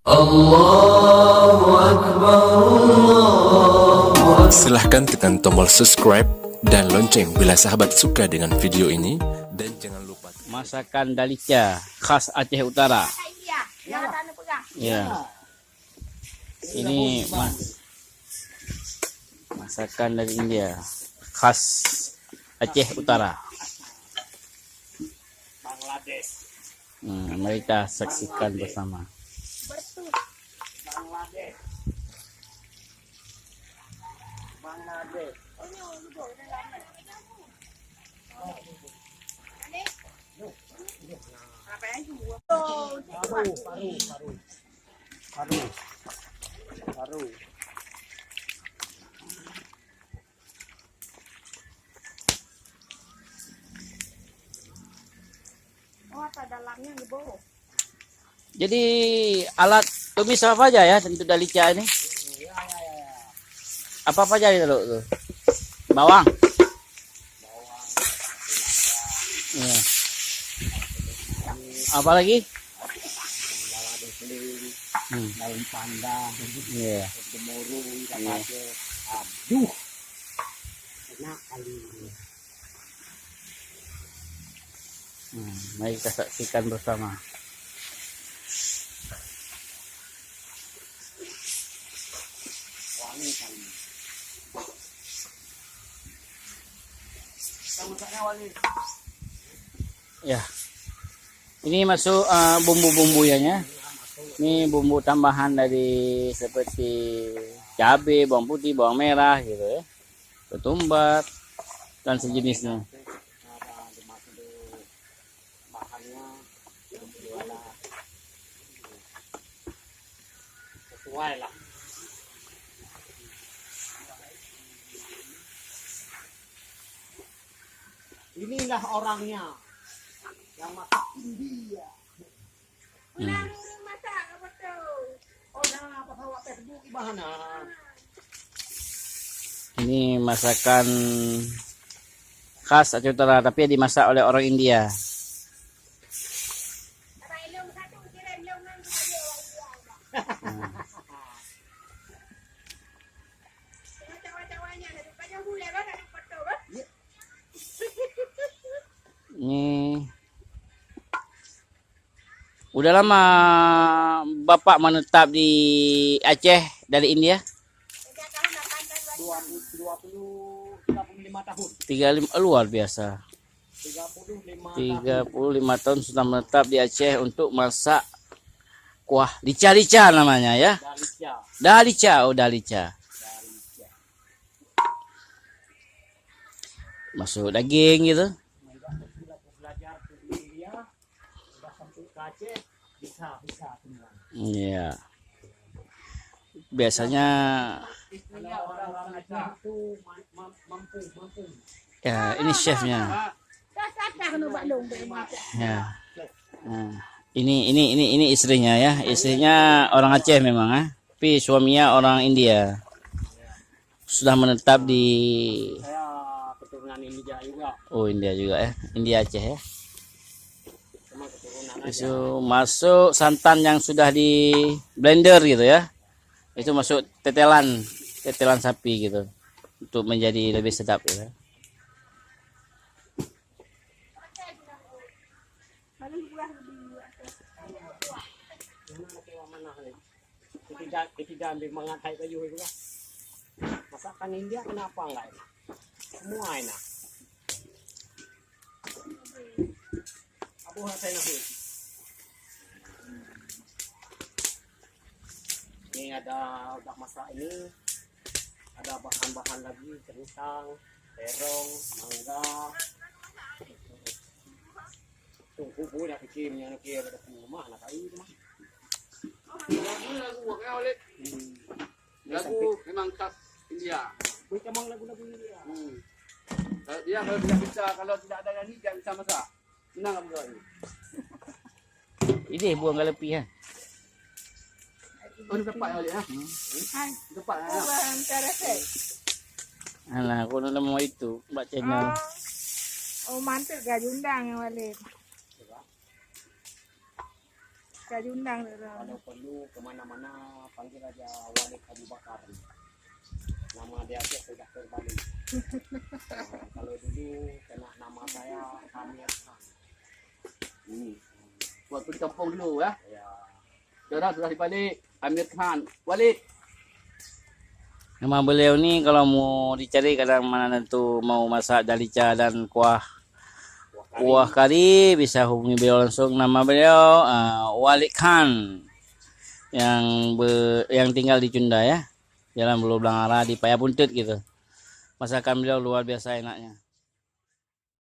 Allahu Akbar, Allahu Akbar. Silahkan tekan tombol subscribe dan lonceng bila sahabat suka dengan video ini. Dan jangan lupa masakan Dalica khas Aceh Utara. Ya. Ini masakan dari India khas Aceh Utara. Bangladesh. Mari kita saksikan bersama. Bangladesh. Bangladesh. Paru. Oh, apa dalamnya ngeboro? Jadi alat tumis apa aja ya untuk Dalica ini? Apa aja itu tuh? Bawang. Ya. Apa lagi? Daun pandan, Iya. gemuruh, aduh, enak kali ini. Mari kita saksikan bersama. Wangi kali. Masaknya wangi. Ya. Ini masuk bumbu-bumbunya. Ini bumbu tambahan dari seperti cabai, bawang putih, bawang merah gitu ya. Ketumbar dan sejenisnya. Bahannya sesuai lah. Inilah orangnya yang masak India. Masak apa tuh? Oh, nah, apa bawa Facebook gimana? Ini masakan khas Aceh Utara tapi dimasak oleh orang India. Ini udah lama Bapak menetap di Aceh dari India? 35 tahun. 35, luar biasa. 35 tahun sudah menetap di Aceh untuk masak kuah lica-lica namanya ya. Dalica. Dalica. Masuk daging gitu. Belajar ke India, sudah sampai ke Aceh, bisa semua. Iya. Biasanya Kalau orang Aceh itu mampu. ya ini chefnya. Ya. Nah, ini istrinya ya. Istrinya orang Aceh memang ya. Tapi suaminya orang India. Sudah menetap di Saya keturunan India juga. Oh, India juga ya. India Aceh ya. Cuma keturunan Itu masuk santan yang sudah di blender gitu ya. Itu masuk tetelan sapi gitu. Untuk menjadi lebih sedap gitu. Tidak ambil mengatai kayu itu lah. Masakan India kenapa enggak enak? Semua enak. Abu Hasan Nabi. Ini ada udah masak ini. Ada bahan-bahan lagi, kentang, terong, mangga. Tunggu dah kecilnya nak kira ada rumah nak kayu mah. Lagu memang khas India. Memang lagu-lagu India. Kalau tidak bisa, kalau tidak ada nyanyi tidak bisa masak. Senang apa ini? Ini buang galepi ya. Oh, dapat ya, ya. Dapat ya. Alah, aku nak mau itu, buat channel. Oh, mantap gak diundang ya Walid. Kayu undang orang. Kalau perlu kemana-mana panggil aja Walid Abu Bakar. Nama dia aja sudah terbalik. Kalau dulu kena nama saya Amir Khan. Waktu di kampung dulu ya. Ya, Sekarang sudah dibalik. Amir Khan. Walid. Nama beliau ni kalau mau dicari kadang mana tentu mau masak dalica dan kuah kari bisa hubungi beliau langsung. Nama beliau Walid Khan yang tinggal di Cunda ya, Jalan Bulu Blangara di Payapuntet gitu. Masakan beliau luar biasa enaknya.